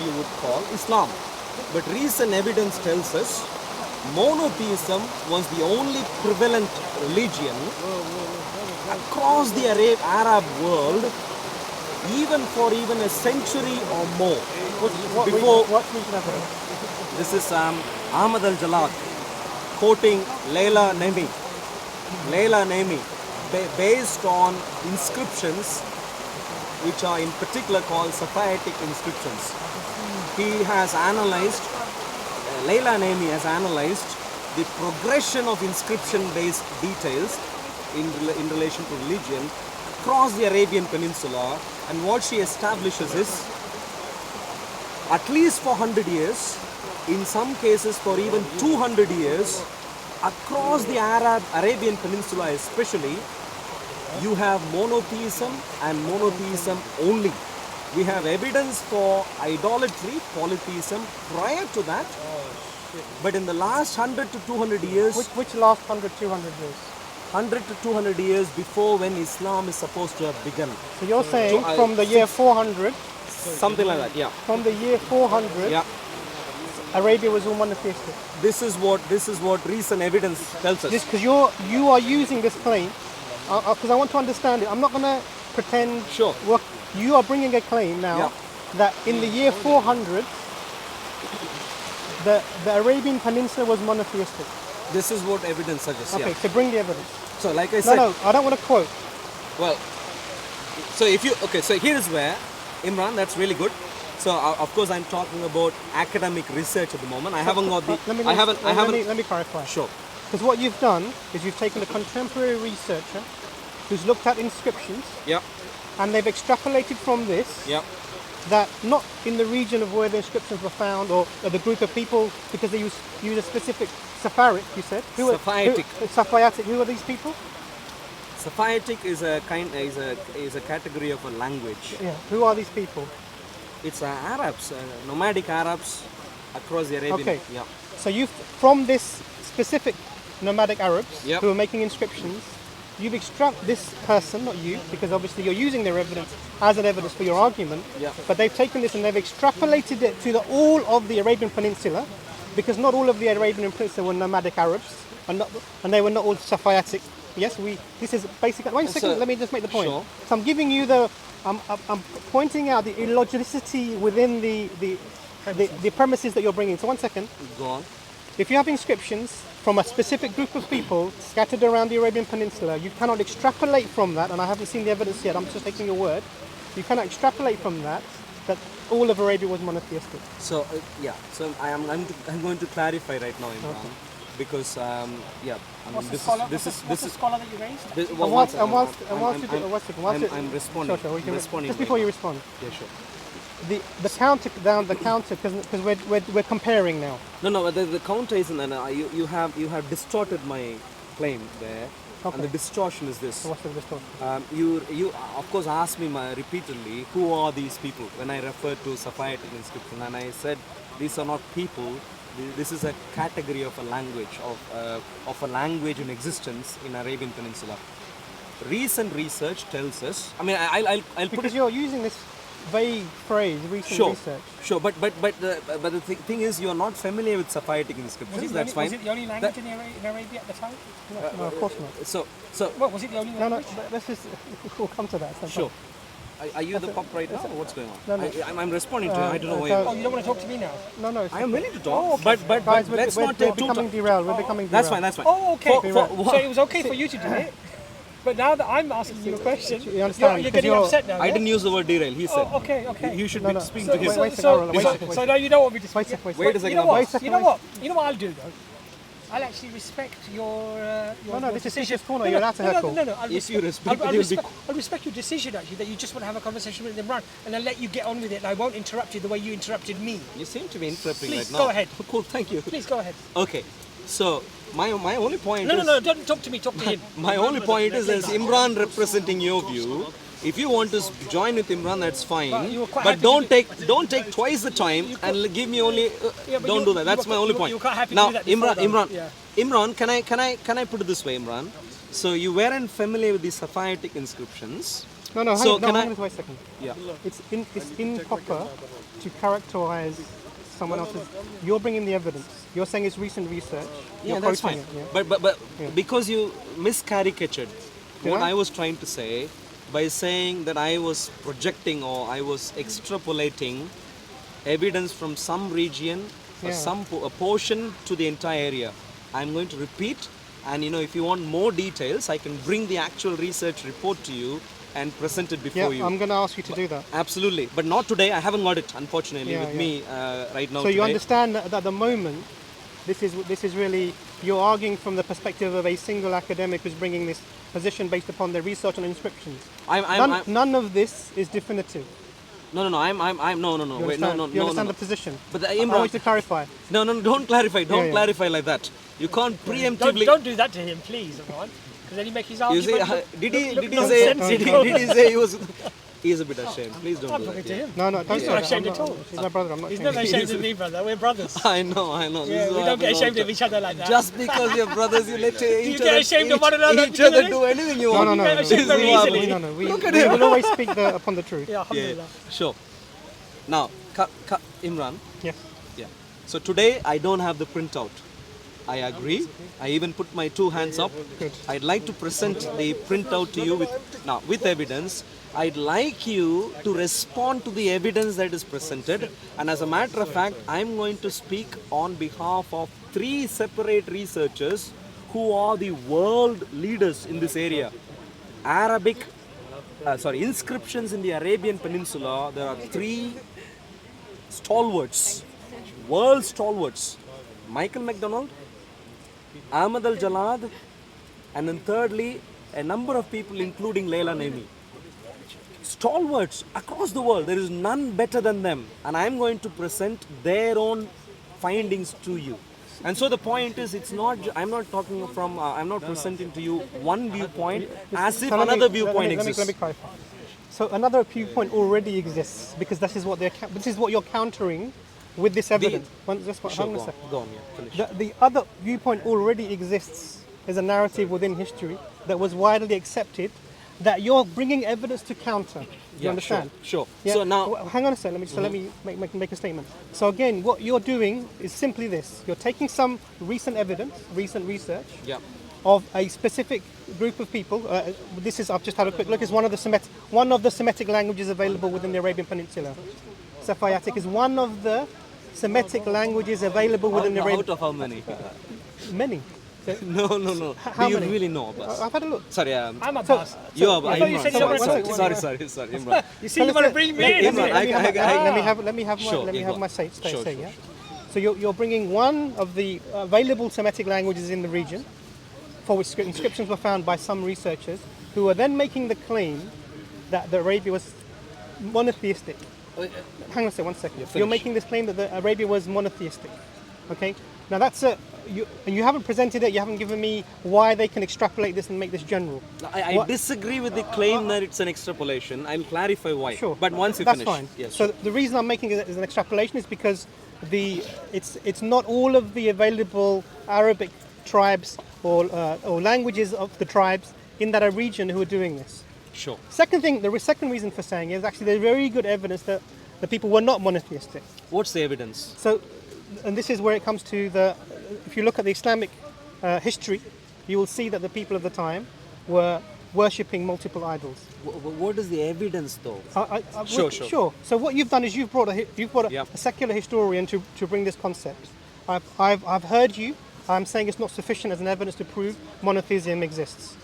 you would call Islam. But recent evidence tells us monotheism was the only prevalent religion across the Arab world, even for a century or more. What region of it? This is Ahmad al-Jalak quoting Layla Nemi, based on inscriptions which are in particular called Safavitic inscriptions. He has analyzed, Layla Nemi has analyzed the progression of inscription-based details in relation to religion across the Arabian Peninsula, and what she establishes is, at least for 100 years, in some cases for even 200 years, across the Arabian Peninsula especially, you have monotheism and monotheism only. We have evidence for idolatry, polytheism prior to that, but in the last 100 to 200 years... Which last 100, 200 years? 100 to 200 years before when Islam is supposed to have begun. So you're saying from the year 400... Something like that, yeah. From the year 400, yeah. Arabia was all monotheistic. This is what recent evidence tells us. Because you are using this claim, because I want to understand it. I'm not going to pretend. Sure. You are bringing a claim now that in the year 400, the Arabian Peninsula was monotheistic. This is what evidence suggests. Okay, so bring the evidence. So, like I said. No, I don't want to quote. Well, so so here is where, Imran, that's really good. So of course I'm talking about academic research at the moment. I haven't got the. Let me clarify. Sure. Because what you've done is you've taken a contemporary researcher who's looked at inscriptions. Yeah. And they've extrapolated from this. Yeah. That not in the region of where the inscriptions were found, or the group of people, because they use a specific Safavitic, you said. Safavitic. Who are these people? Safavitic is a category of a language. Yeah. Who are these people? It's Arabs, nomadic Arabs across the Arabian. Okay. Yeah. So from this specific nomadic Arabs who are making inscriptions, you've extracted this person, not you, because obviously you're using their evidence as an evidence for your argument. Yeah. But they've taken this and they've extrapolated it to all of the Arabian Peninsula, because not all of the Arabian Peninsula were nomadic Arabs, and they were not all Safavitic. Yes, this is basically. Wait a second. Let me just make the point. Sure. So I'm giving you I'm pointing out the illogicity within the premises that you're bringing. So 1 second. Go on. If you have inscriptions from a specific group of people scattered around the Arabian Peninsula, you cannot extrapolate from that, and I haven't seen the evidence yet, I'm just taking your word, you cannot extrapolate from that all of Arabia was monotheistic. So, so I'm going to clarify right now, Imran. Okay. Because what's the scholar that you raised? I'm responding. Sure, responding just before you respond. Yeah, sure. The counter, because we're comparing now. No, the counter isn't. You have distorted my claim there. Okay. And the distortion is this. So what's the distortion? You of course asked me repeatedly, who are these people when I referred to Safavitic inscription, and I said these are not people. This is a category of a language, of a language in existence in Arabian Peninsula. Recent research tells us. I mean, I'll put because you're using this vague phrase, recent research. Sure, but the thing is, you're not familiar with Safavitic inscriptions. That's fine. Was it the only language in Arabia at the time? No, of course not. So. What was it the only language? No. Let's just. We'll come to that. Sure. Are you the pop right now, or what's going on? No. I'm responding to you. I don't know why. Oh, you don't want to talk to me now? No. I am willing to talk, but guys, let's not take too We're becoming derailed. That's fine. Oh, okay. So it was okay for you to do it, but now that I'm asking you a question, you understand, you're getting upset now. I didn't use the word derail. He said. Oh, okay. You should be speaking to him. So now you don't want me to speak. Wait a second. You know what I'll do though? I'll actually respect your this is decision. Speakerscorner. You're allowed to heckle. No. If you respect, I'll respect your decision actually that you just want to have a conversation with Imran, and I'll let you get on with it. And I won't interrupt you the way you interrupted me. You seem to be interrupting right now. Go ahead. Cool. Thank you. Please go ahead. Okay. So my only point. No. Don't talk to me. Talk to him. My only point is, as Imran representing your view. If you want to join with Imran, that's fine. But don't take twice the time and give me only. Don't do that. That's my only point. Now, Imran, can I put it this way, Imran? So you weren't familiar with the Safavitic inscriptions. No, So hang can on, I? wait a second. Yeah. It's improper to characterize someone else's. You're bringing the evidence. You're saying it's recent research. Yeah, You're that's quoting fine. it. Yeah. But because you miscaricatured what I? I was trying to say by saying that I was projecting or I was extrapolating evidence from some region or a portion to the entire area. I'm going to repeat, and if you want more details, I can bring the actual research report to you and present it before you. I'm going to ask you to do that. Absolutely, but not today. I haven't got it, unfortunately, with me right now. So you today. understand that at the moment, this is really, you're arguing from the perspective of a single academic who's bringing this position based upon their research on inscriptions. None of this is definitive. No. You understand the position? But I want you to clarify. No, don't clarify. Don't clarify like that. You can't preemptively. Don't do that to him, please, Imran. Because then he makes his You see, argument. did he say he was? He is a bit ashamed. Please don't I'm do talking that. to him. No, don't He's say not that. ashamed at all. He's my brother. I'm not He's ashamed. never ashamed of me, brother. We're brothers. I know. This Yeah, is we what don't get happens ashamed all of each other like that. Just because you're brothers, you let you get ashamed of one another each other because do anything you want. No. get ashamed very easily. No. We Look at we him. will always speak upon the truth. Yeah, alhamdulillah. Sure. Now, Imran. Yes. Yeah. So today I don't have the printout. I agree. I even put my two hands up. Good. I'd like to present the printout to you with evidence. I'd like you to respond to the evidence that is presented. And as a matter of fact, I'm going to speak on behalf of 3 separate researchers who are the world leaders in this area. Inscriptions in the Arabian Peninsula. There are 3 stalwarts, world stalwarts. Michael McDonald, Ahmad al-Jalad, and then thirdly, a number of people including Leila Naimi. Stalwarts across the world, there is none better than them, and I'm going to present their own findings to you. And so the point is, I'm not presenting to you one viewpoint as if another viewpoint exists. Let me clarify. So another viewpoint already exists because this is what you're countering with this evidence. Hang on a second. Go on, finish. The other viewpoint already exists as a narrative within history that was widely accepted that you're bringing evidence to counter. You understand? Sure. Yeah. So now, hang on a second. Let me make a statement. So again, what you're doing is simply this: you're taking some recent evidence, recent research of a specific group of people. I've just had a quick look. It's one of the Semitic languages available within the Arabian Peninsula. Safayatic is one of the Semitic languages available within the Arabian. out of how many? Many. No. How Do you many? really know Abbas? I've had a look. Sorry, I'm Abbas. you are. I thought you said you don't want to- Sorry, Imran. You see, you want to bring me in. Imran, Let me have my say. Sure. Yeah. So you're bringing one of the available Semitic languages in the region, for which inscriptions were found by some researchers, who are then making the claim that the Arabia was monotheistic. Hang on a second, 1 second. You're making this claim that the Arabia was monotheistic. Okay. Now that's you haven't presented it. You haven't given me why they can extrapolate this and make this general. I disagree with the claim that it's an extrapolation. I'll clarify why. Sure. But once you that's finish. fine. Yes, so the reason I'm making it as an extrapolation is because it's not all of the available Arabic tribes or languages of the tribes in that region who are doing this. Sure. The second reason for saying it is actually there's very good evidence that the people were not monotheistic. What's the evidence? So, and this is where it comes to if you look at the Islamic history, you will see that the people of the time were worshipping multiple idols. What is the evidence, though? Sure. So what you've done is you've brought a secular historian to bring this concept. I've heard you. I'm saying it's not sufficient as an evidence to prove monotheism exists.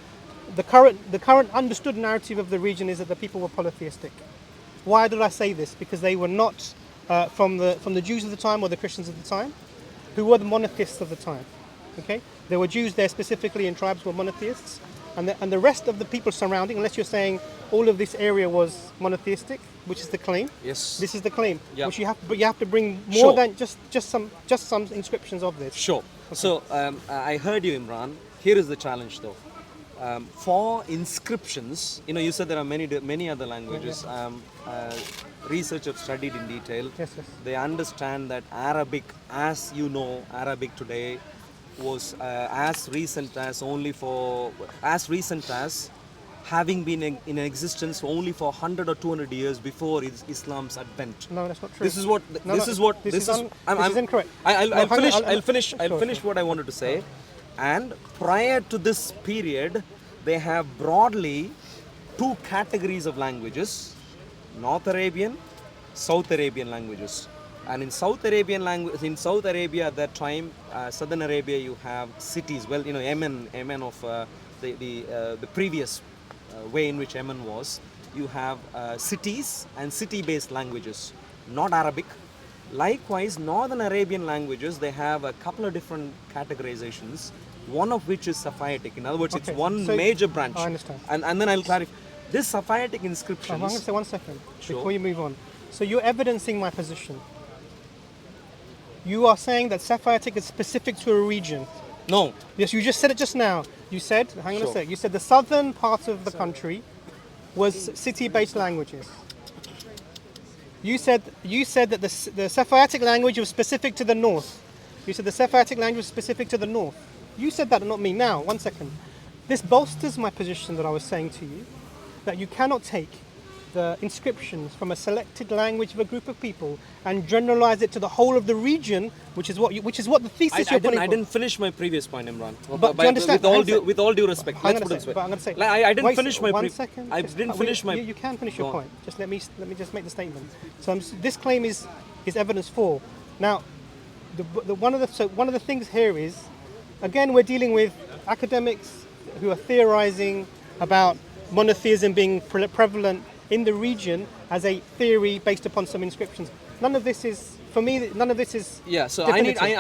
The current understood narrative of the region is that the people were polytheistic. Why did I say this? Because they were not from the Jews of the time or the Christians of the time, who were the monotheists of the time. Okay, there were Jews there specifically, and tribes were monotheists, and the rest of the people surrounding, unless you're saying all of this area was monotheistic, which is the claim. Yes. This is the claim. Yeah. Which you have to bring more than just some inscriptions of this. Sure. Okay. So I heard you, Imran. Here is the challenge, though. For inscriptions, you said there are many other languages. Research have studied in detail. Yes. They understand that Arabic, as you know, Arabic today was as recent as having been in existence for only for 100 or 200 years before Islam's advent. No, that's not true. This is what. This is incorrect. I'll finish. I'll- I'll finish. I'll Sure, finish sure. what I wanted to say. And prior to this period, they have broadly two categories of languages: North Arabian, South Arabian languages. And in South Arabian language, in South Arabia at that time, Southern Arabia, you have cities. Well, Yemen of the previous way in which Yemen was, you have cities and city-based languages, not Arabic. Likewise, Northern Arabian languages, they have a couple of different categorizations, one of which is Safavitic. In other words, Okay, it's one so major branch. I understand. And then I'll clarify. This Safavitic I'm inscriptions. going to say 1 second Sure. before you move on. So you're evidencing my position. You are saying that Safavitic is specific to a region. No, Yes, you just said it just now. You said, hang on a Sure. sec, you said the southern part of the country was city-based languages. You said that the Safavitic language was specific to the north. You said the Safavitic language was specific to the north. You said that, not me. Now, 1 second. This bolsters my position that I was saying to you, that you cannot take the inscriptions from a selected language of a group of people and generalize it to the whole of the region, which is what the thesis you're putting I forward. didn't finish my previous point, Imran. But do you understand? With all due respect, I'm let's gonna put it say- this way. but I'm gonna say- Like, I didn't Wait, finish my. 1 second. I Just- didn't finish my. You can finish your Go on. point. Just let me just make the statement. So this claim is evidence 4. Now, one of the things here is, again, we're dealing with academics who are theorizing about monotheism being prevalent in the region as a theory based upon some inscriptions. None of this is, for me, none of this is Yeah. So definitive. I